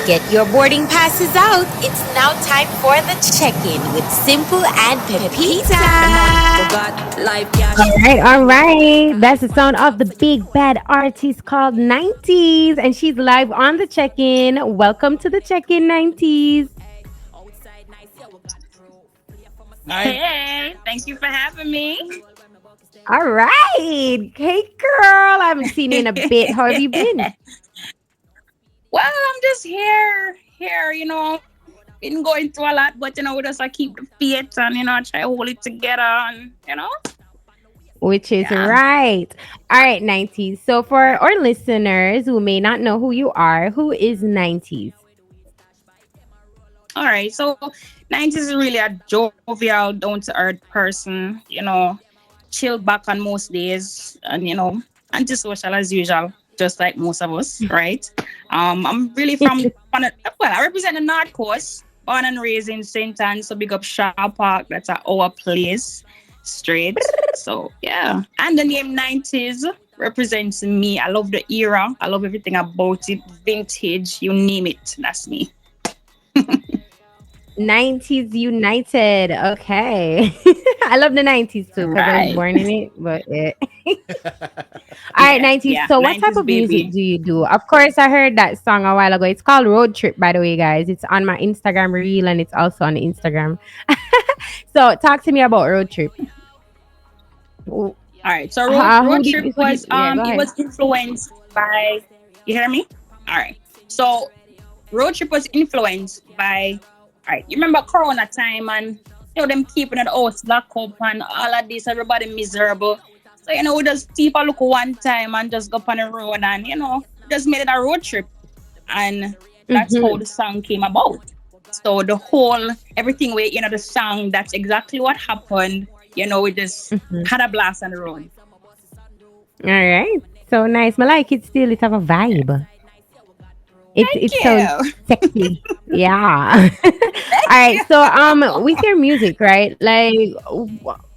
Get your boarding passes out. It's now time for the check-in with Simple and Pepita. All right. That's the sound of the big bad artist called 90s, and she's live on the check-in. Welcome to the check-in, 90s. Hi. Hey, thank you for having me. All right. Hey, girl. I haven't seen you in a bit. How have you been? Well, I'm just here, been going through a lot, but we just keep the faith and try to hold it together and. Which is Yeah. right. All right, 90s. So, for our listeners who may not know who you are, who is 90s? All right, so 90s is really a jovial, down to earth person, chill back on most days and antisocial as usual, just like most of us, right? I'm really I represent the North Coast, born and raised in St. Anne, so big up Shaw Park, that's our place, straight. So yeah, and the name 90s represents me. I love the era, I love everything about it, vintage, you name it, that's me. 90s United. Okay. I love the 90s too because I was Right. born in it. But yeah. All right, 90s. Yeah, So, what type 90s of music baby. do you do? Of course, I heard that song a while ago. It's called Road Trip, by the way, guys. It's on my Instagram reel and it's also on Instagram. So, talk to me about Road Trip. Who, All right. So road trip who did, was yeah, go it ahead. was influenced by, you hear me? All right. So road trip was influenced by, all right, you remember Corona time and them keeping the house locked up and all of this, everybody miserable. So we just keep a look one time and just go on the road and just made it a road trip. And that's how Mm-hmm. the song came about. So the whole everything with the song, that's exactly what happened. We just Mm-hmm. had a blast on the road. All right. So nice. I like it still. It have a vibe. It Thank sounds you. sexy. Yeah. All right. So with your music, right? Like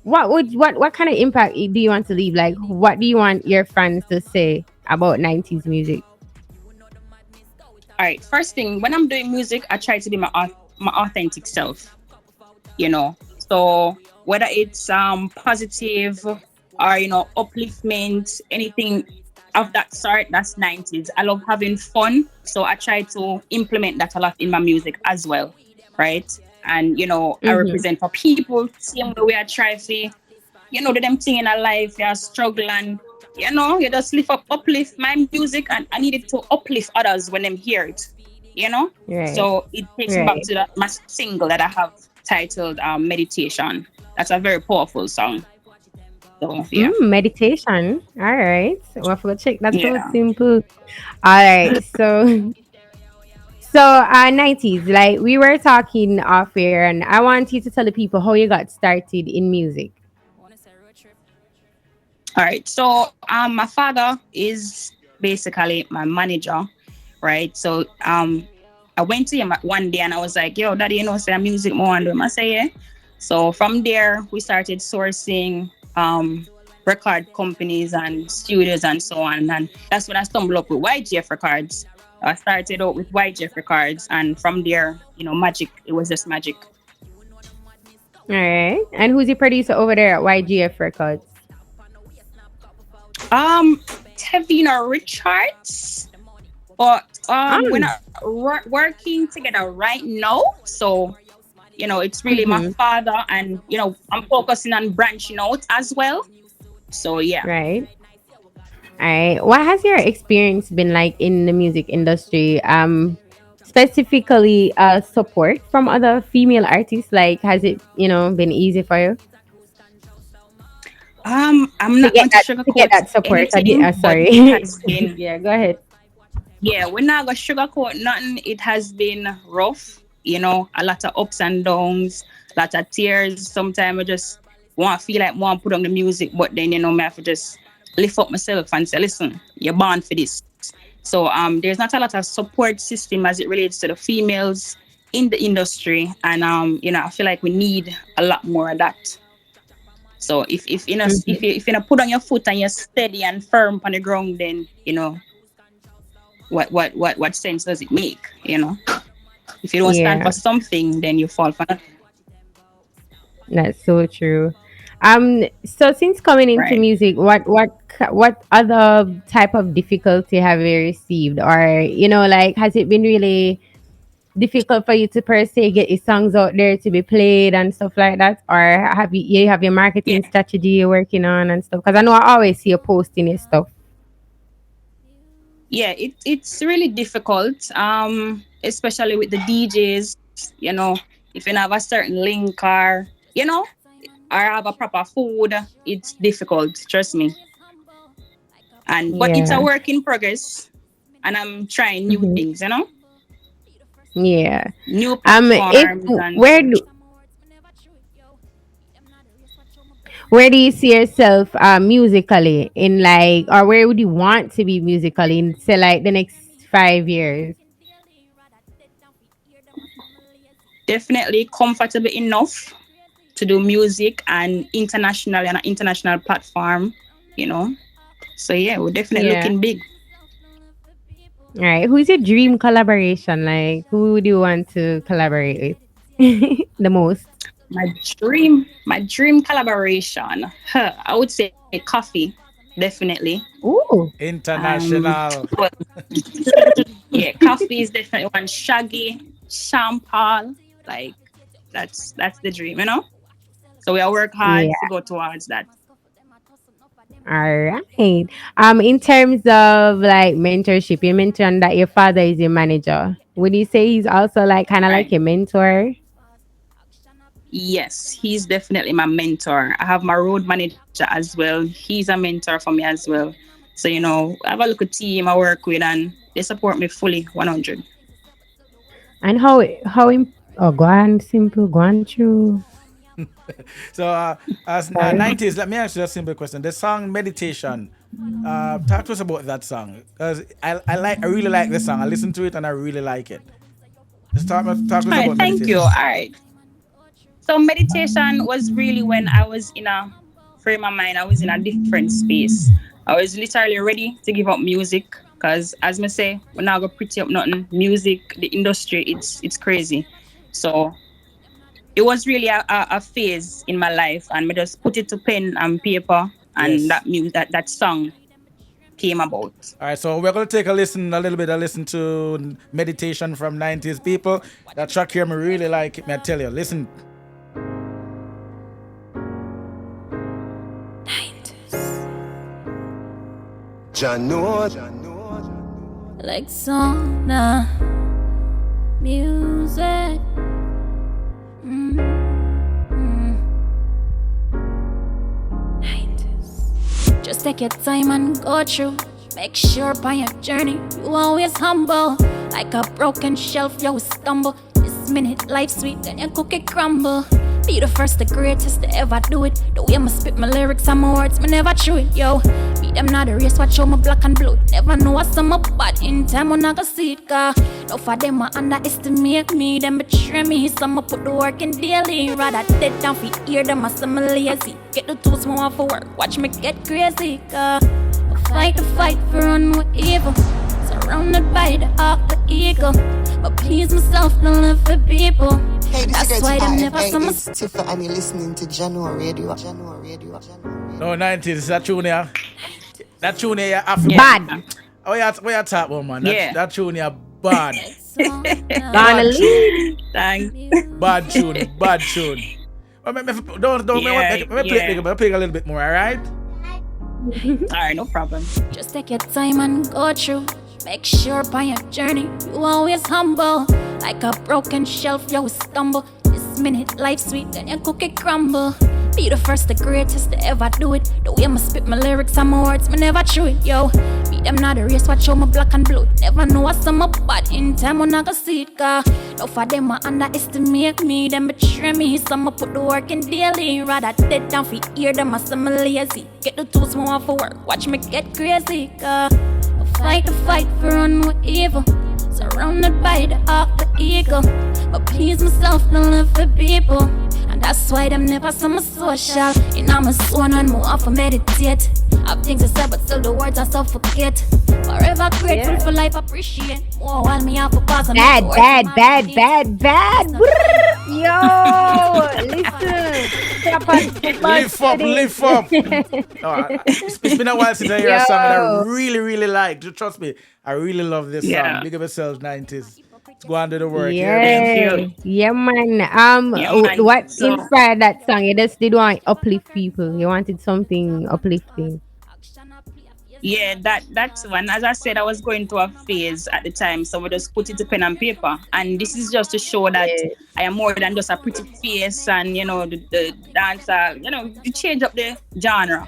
what kind of impact do you want to leave? Like what do you want your fans to say about 90s music? All right. First thing, when I'm doing music, I try to be my authentic self. So whether it's positive or upliftment, anything of that sort, that's 90s. I love having fun, so I try to implement that a lot in my music as well, right? And I Mm-hmm. represent for people, same way I try to, do them thing in a life, you struggle and you just uplift my music, and I need it to uplift others when them hear it, Right. so it takes me back Right. to my single that I have titled Meditation. That's a very powerful song. So yeah. Meditation. All right. Well, for check that so Yeah. simple. All right. So 90s, like we were talking off air, and I want you to tell the people how you got started in music. All right. So my father is basically my manager, right? So I went to him one day and I was like, "Yo, daddy, say music more and do." I say, "Yeah." So from there we started sourcing record companies and studios and so on, and that's when I stumbled up with YGF Records. I started out with YGF Records, and from there, magic. It was just magic. All right. And who's the producer over there at YGF Records? Um, Tevina Richards, but we're Um. not working together right now. So it's really my Mm-hmm. father, and I'm focusing on branching out as well. So yeah. Right. All right. What has your experience been like in the music industry? Specifically, support from other female artists. Like, has it been easy for you I'm to not get going to that sugarcoat support? anything, but it Sorry. has been, Yeah. Go ahead. yeah, we're not going to sugarcoat nothing. It has been rough, a lot of ups and downs, a lot of tears. Sometimes I just want to feel like want to put on the music, but then I have to just lift up myself and say, listen, you're born for this. So there's not a lot of support system as it relates to the females in the industry, and I feel like we need a lot more of that. So if you put on your foot and you're steady and firm on the ground, then what sense does it make? If you don't stand Yeah, for something, then you fall for nothing. that's so true. So since coming into Right. music, what other type of difficulty have you received, or like has it been really difficult for you to per se get your songs out there to be played and stuff like that, or you have your marketing Yeah. strategy you're working on and stuff? Because I know I always see you posting your stuff. Yeah, it's really difficult, especially with the DJs. If you don't have a certain link, or have a proper food, it's difficult. Trust me. But it's a Yeah. work in progress, and I'm trying new Hmm. things. Yeah. New If platforms and such. where do you see yourself musically in, like, or where would you want to be musically in, say, like the next 5 years? Definitely comfortable enough to do music and internationally on an international platform. You know. So yeah, we're definitely Yeah. looking big. All right. Who's your dream collaboration? Like, who would you want to collaborate with the most? My dream collaboration. I would say coffee, definitely. Ooh. International. Well, yeah, coffee is definitely one. Shaggy, Champal, like that's the dream. So we all work hard to Yeah. go towards that. All right. In terms of like mentorship, you mentioned that your father is your manager. Would you say he's also like kind of like Right. your mentor? Yes, he's definitely my mentor. I have my road manager as well. He's a mentor for me as well. So, I have a local team I work with and they support me fully 100. And oh, go on, simple, go on through. So, as Sorry. 90s, let me ask you a simple question. The song Meditation, talk to us about that song. Because I really like the song. I listen to it and I really like it. Just talk to All us right, about thank you. All Meditation. right. So meditation was really when I was in a frame of mind. I was in a different space. I was literally ready to give up music because, as me say, we're not gonna pretty up nothing. Music, the industry, it's crazy. So it was really a phase in my life, and me just put it to pen and paper, and Yes. that song came about. All right, so we're going to take a little bit of listen to Meditation from 90s people. That track here, me really like it, me I tell you. Listen. Jahkno. Like sauna music. Mm-hmm. 90s. Just take your time and go through. Make sure by your journey you always humble. Like a broken shelf, you stumble. This minute life sweet, then your cookie crumble. Be the first, the greatest to ever do it. The way I'ma spit my lyrics and my words, me never chew it, yo. Beat them not a race, watch out my black and blue. Never know what's some up, but in time when I go see it, car. No for them, I underestimate me. Them betray me, some I put the work in daily. Rather dead down for hear them, I some lazy. Get the tools more for work, watch me get crazy, car. Fight the fight for run with evil. Surrounded by the arc, the eagle. But please myself, don't live for people. Hey, this That's is why them Hi. never Hey, some. it's Tifa and you're listening to Jahkno Radio. Jahkno Radio. No, 90s, that tune here. That tune here, you have to Yeah. Bad. what you talk about, man? Yeah. That tune here, bad. Gonna Bad tune. leave. Thanks. Bad tune. Bad tune. Don't Yeah, me play a little bit more, alright? All right, no problem. Just take your time and go through. Make sure by your journey you always humble. Like a broken shelf, you stumble. This minute life sweet, then your cookie crumble. Be the first, the greatest to ever do it. The way I'ma spit my lyrics and my words, me never chew it, yo. Beat them not a race, watch out my black and blue. Never know what's some up, but in time when I go see it, car. No for them, I underestimate me. Them betray me, some I put the work in daily. Rather dead down for hear them, I some lazy. Get the tools more for work, watch me get crazy, car. Fight the fight for run with evil. Surrounded by the arc, the eagle. But please myself, don't live for people. And And that's why them never some social. In I'm a swan and more often meditate. Have things to say but still the words I suffocate. Forever grateful for life, appreciate. More while me have a pause and Bad. Yo, listen. Lift up. It's been a while since I hear a song that I really like. Trust me, I really love this song. Big up yourselves, 90s. Let's go on to the work. Yeah, man. What inspired that song? You just did want to uplift people. You wanted something uplifting. Yeah, that's one. As I said, I was going through a phase at the time, so we just put it to pen and paper. And this is just to show that I am more than just a pretty face and the dancer. You change up the genre.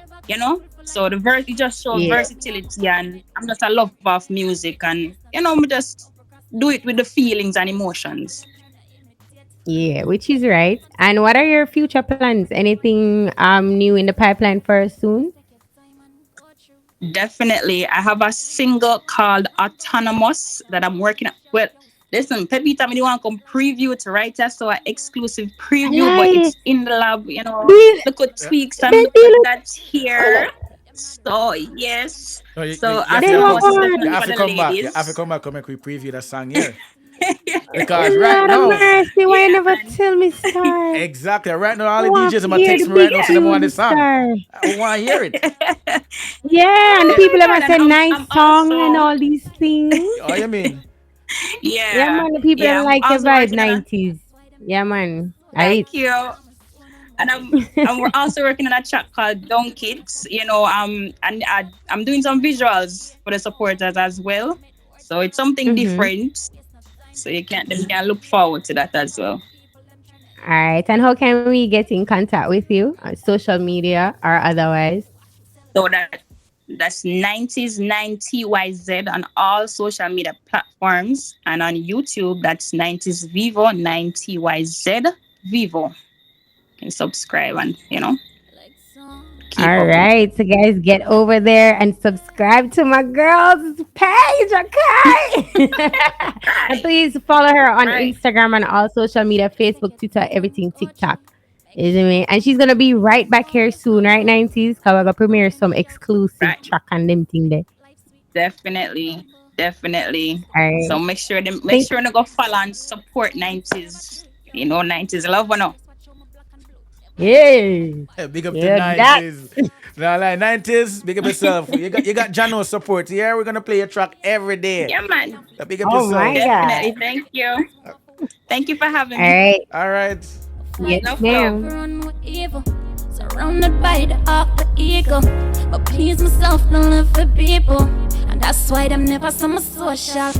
So the verse it just shows versatility, and I'm just a lover of music, and we just do it with the feelings and emotions. Yeah, which is right. And what are your future plans? Anything new in the pipeline for us soon? Definitely. I have a single called Autonomous that I'm working on. Well, listen, Pepita, I want to come preview it right there. So an exclusive preview, but it's in the lab, look at tweaks and look at that here. So, yes. No, you have to come back. You have to come back and make we preview that song here. Because right now, mercy, why you never tell me, sir? Exactly. Right now, all the DJs are going to text me right now so they want this song. I want to hear it. Yeah, and the people ever say nice song and all these things. Oh, you mean? Yeah, man. The people don't like your vibe, 90s. Yeah, man. Thank you. And we're also working on a track called Down Kids. And I'm doing some visuals for the supporters as well. So it's something different. So they can look forward to that as well. All right. And how can we get in contact with you on social media or otherwise? So that's 90s 9TYZ on all social media platforms. And on YouTube, that's 90s Vivo, 9TYZ Vivo. You can subscribe and, all right, so guys, get over there and subscribe to my girl's page, okay? And please follow her on Instagram and all social media, Facebook, Twitter, everything, TikTok. Isn't it? And she's gonna be right back here soon, right, 90s? Because we're gonna premiere some exclusive track and them thing there. Definitely. All right. So make sure to go follow and support 90s. 90s love or no. Yeah, big up to 90s. Now, like 90s, big up yourself. You got Jahkno support. Yeah, we're gonna play your track every day. Yeah, man. Big up yourself. My Definitely. God. Thank you. Thank you for having me. All right. Yes, ma'am. Surrounded by the ego, but please myself, don't live for people. And that's why them never some social.